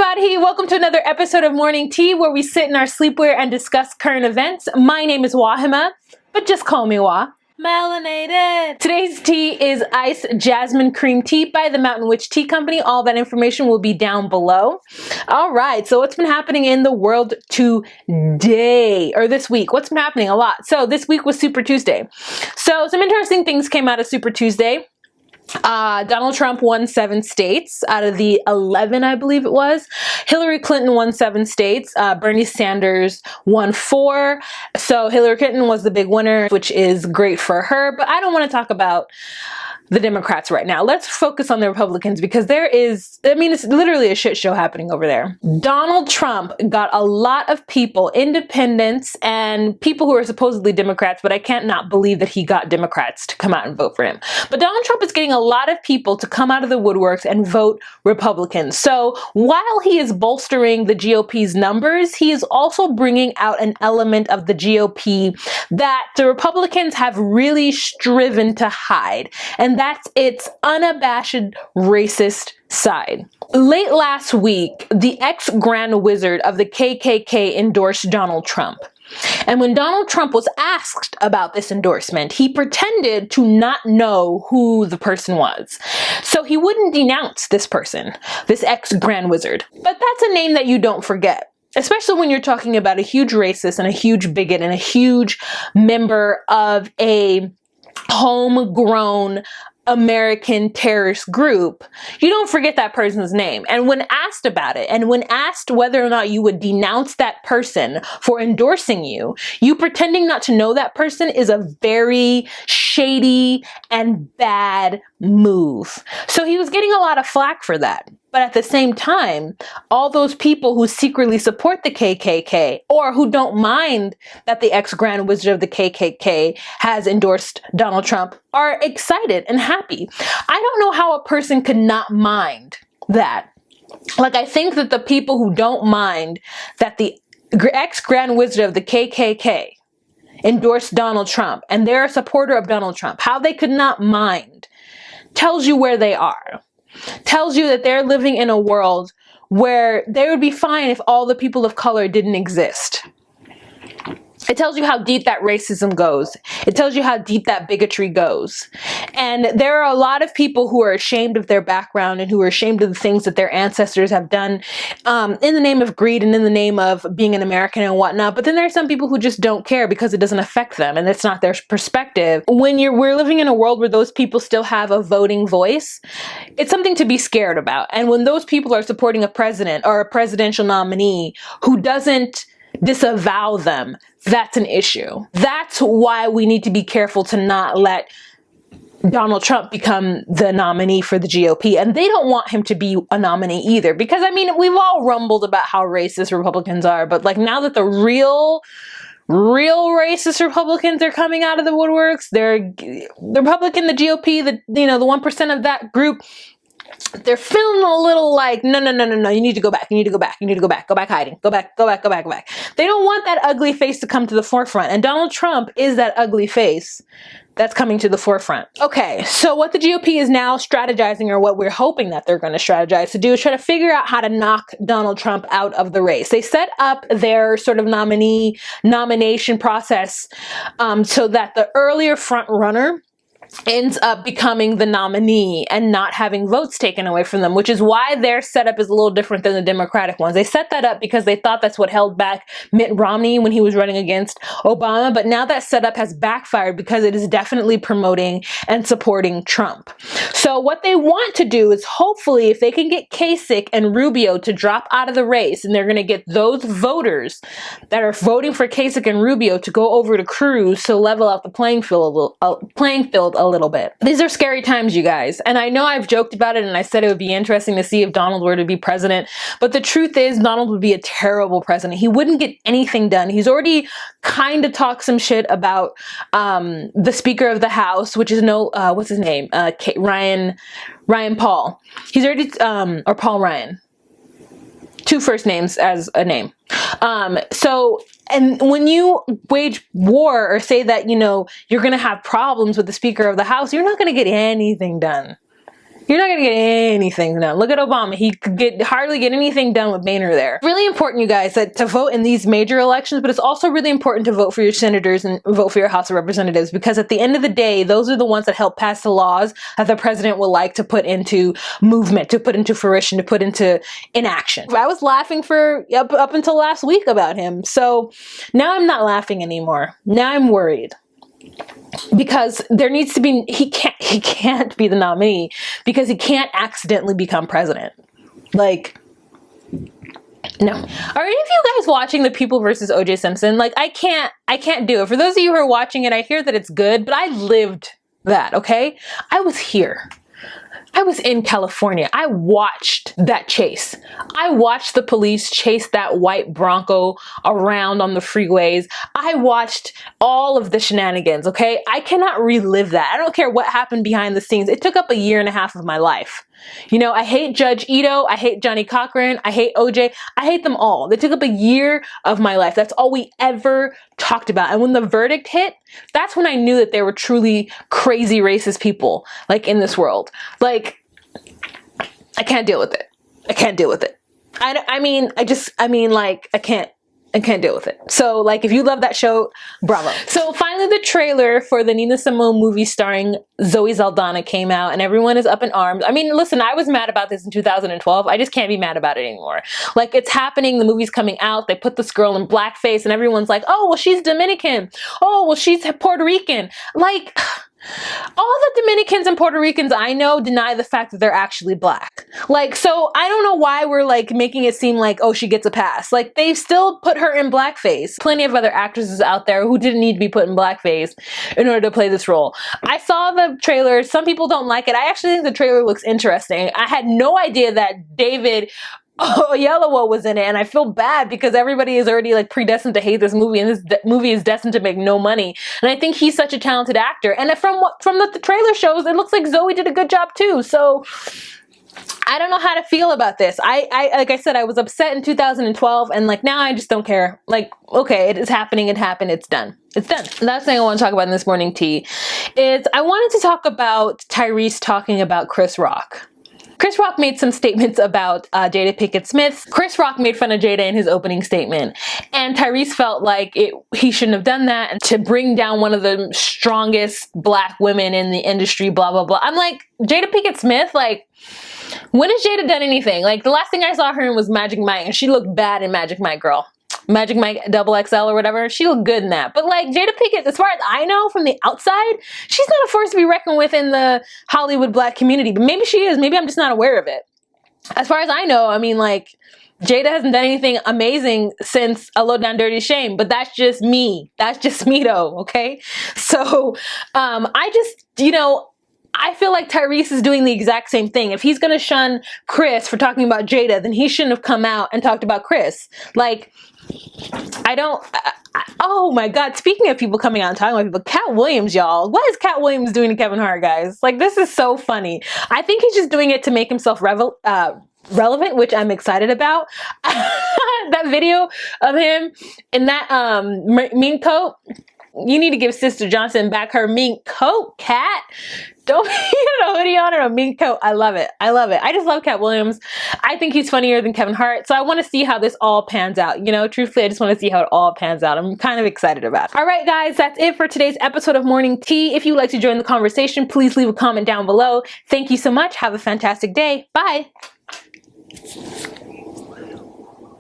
everybody, welcome to another episode of Morning Tea, where we sit in our sleepwear and discuss current events. My name is Wahima, but just call me Wah. Melanated. Today's tea is iced jasmine cream tea by the Mountain Witch Tea Company. All that information will be down below. All right, so what's been happening in the world today, or this week? What's been happening? A lot. So this week was Super Tuesday. So some interesting things came out of Super Tuesday. Donald Trump won 7 states out of the 11, I believe it was. Hillary Clinton won 7 states. Bernie Sanders won 4. So Hillary Clinton was the big winner, which is great for her. But I don't want to talk about the Democrats right now. Let's focus on the Republicans, because it's literally a shit show happening over there. Donald Trump got a lot of people, independents and people who are supposedly Democrats, but I can't not believe that he got Democrats to come out and vote for him. But Donald Trump is getting a lot of people to come out of the woodworks and vote Republicans. So while he is bolstering the GOP's numbers, he is also bringing out an element of the GOP that the Republicans have really striven to hide. And that's its unabashed racist side. Late last week, the ex-Grand Wizard of the KKK endorsed Donald Trump. And when Donald Trump was asked about this endorsement, he pretended to not know who the person was. So he wouldn't denounce this person, this ex-Grand Wizard. But that's a name that you don't forget, especially when you're talking about a huge racist and a huge bigot and a huge member of a homegrown American terrorist group. You don't forget that person's name. And when asked about it, and when asked whether or not you would denounce that person for endorsing you, you pretending not to know that person is a very shady and bad move. So he was getting a lot of flack for that. But at the same time, all those people who secretly support the KKK, or who don't mind that the ex-Grand Wizard of the KKK has endorsed Donald Trump, are excited and happy. I don't know how a person could not mind that. Like, I think that the people who don't mind that the ex-Grand Wizard of the KKK endorsed Donald Trump, and they're a supporter of Donald Trump, how they could not mind tells you where they are. Tells you that they're living in a world where they would be fine if all the people of color didn't exist. It tells you how deep that racism goes. It tells you how deep that bigotry goes. And there are a lot of people who are ashamed of their background and who are ashamed of the things that their ancestors have done in the name of greed and in the name of being an American and whatnot. But then there are some people who just don't care because it doesn't affect them and it's not their perspective. When we're living in a world where those people still have a voting voice, it's something to be scared about. And when those people are supporting a president or a presidential nominee who doesn't disavow them, that's an issue. That's why we need to be careful to not let Donald Trump become the nominee for the GOP. And they don't want him to be a nominee either, because I mean, we've all rumbled about how racist Republicans are, but like, now that the real racist Republicans are coming out of the woodworks, the Republican, the GOP, the 1% of that group, they're feeling a little like, no, you need to go back, go back hiding, go back. They don't want that ugly face to come to the forefront, and Donald Trump is that ugly face that's coming to the forefront. Okay, so what the GOP is now strategizing, or what we're hoping that they're going to strategize to do, is try to figure out how to knock Donald Trump out of the race. They set up their sort of nomination process so that the earlier front runner ends up becoming the nominee and not having votes taken away from them, which is why their setup is a little different than the Democratic ones. They set that up because they thought that's what held back Mitt Romney when he was running against Obama, but now that setup has backfired because it is definitely promoting and supporting Trump. So what they want to do is, hopefully, if they can get Kasich and Rubio to drop out of the race, and they're going to get those voters that are voting for Kasich and Rubio to go over to Cruz to level out the playing field a little bit. These are scary times, you guys. And I know I've joked about it and I said it would be interesting to see if Donald were to be president, but the truth is Donald would be a terrible president. He wouldn't get anything done. He's already kind of talked some shit about the Speaker of the House, which is what's his name? Ryan Paul. He's already, or Paul Ryan. 2 first names as a name. And when you wage war or say that, you're going to have problems with the Speaker of the House, you're not going to get anything done. You're not gonna get anything done. Look at Obama. He could hardly get anything done with Boehner there. Really important, you guys, that to vote in these major elections, but it's also really important to vote for your senators and vote for your House of Representatives, because at the end of the day, those are the ones that help pass the laws that the president would like to put into movement, to put into fruition, to put into inaction. I was laughing for up until last week about him. So now I'm not laughing anymore. Now I'm worried. Because there needs to be, he can't be the nominee because he can't accidentally become president. Like, no. Are any of you guys watching The People versus OJ Simpson? Like, I can't do it. For those of you who are watching it, I hear that it's good, but I lived that, okay? I was here. I was in California. I watched that chase. I watched the police chase that white Bronco around on the freeways. I watched all of the shenanigans, okay? I cannot relive that. I don't care what happened behind the scenes. It took up 1.5 years of my life. You know, I hate Judge Ito. I hate Johnny Cochran. I hate OJ. I hate them all. They took up 1 year of my life. That's all we ever talked about. And when the verdict hit, that's when I knew that there were truly crazy racist people, like, in this world. Like, I can't deal with it. I can't deal with it. I mean, I can't deal with it. So, like, if you love that show, bravo. So finally the trailer for the Nina Simone movie starring Zoe Saldana came out and everyone is up in arms. I mean, listen, I was mad about this in 2012. I just can't be mad about it anymore. Like, it's happening. The movie's coming out. They put this girl in blackface and everyone's like, oh, well, she's Dominican. Oh, well, she's Puerto Rican. Like, all the Dominicans and Puerto Ricans I know deny the fact that they're actually black. Like, so I don't know why we're like making it seem like, oh, she gets a pass. Like, they still put her in blackface. Plenty of other actresses out there who didn't need to be put in blackface in order to play this role. I saw the trailer. Some people don't like it. I actually think the trailer looks interesting. I had no idea that David Oyelowo was in it, and I feel bad because everybody is already like predestined to hate this movie, and this movie is destined to make no money. And I think he's such a talented actor. And from what the trailer shows, it looks like Zoe did a good job too. So I don't know how to feel about this. I like I said, I was upset in 2012, and like now I just don't care. Like, okay, it is happening. It happened. It's done. It's done. Last thing I want to talk about in this morning tea is I wanted to talk about Tyrese talking about Chris Rock. Chris Rock made some statements about Jada Pinkett Smith. Chris Rock made fun of Jada in his opening statement. And Tyrese felt like he shouldn't have done that, and to bring down one of the strongest black women in the industry, blah, blah, blah. I'm like, Jada Pinkett Smith, like, when has Jada done anything? Like, the last thing I saw her in was Magic Mike, and she looked bad in Magic Mike, girl. Magic Mike XXL or whatever, she looked good in that. But like, Jada Pinkett, as far as I know from the outside, she's not a force to be reckoned with in the Hollywood black community. But maybe she is. Maybe I'm just not aware of it. As far as I know, I mean, like, Jada hasn't done anything amazing since A Low Down Dirty Shame, but that's just me. That's just me though, okay? So, I just, you know, I feel like Tyrese is doing the exact same thing. If he's going to shun Chris for talking about Jada, then he shouldn't have come out and talked about Chris. Like, oh my God. Speaking of people coming out and talking about people, Katt Williams, y'all. What is Katt Williams doing to Kevin Hart, guys? Like, this is so funny. I think he's just doing it to make himself relevant, which I'm excited about. That video of him in that mink coat. You need to give Sister Johnson back her mink coat, Katt. Don't get a hoodie on or a mink coat. I love it. I love it. I just love Katt Williams. I think he's funnier than Kevin Hart. So I want to see how this all pans out. You know, truthfully, I just want to see how it all pans out. I'm kind of excited about it. All right, guys, that's it for today's episode of Morning Tea. If you'd like to join the conversation, please leave a comment down below. Thank you so much. Have a fantastic day. Bye.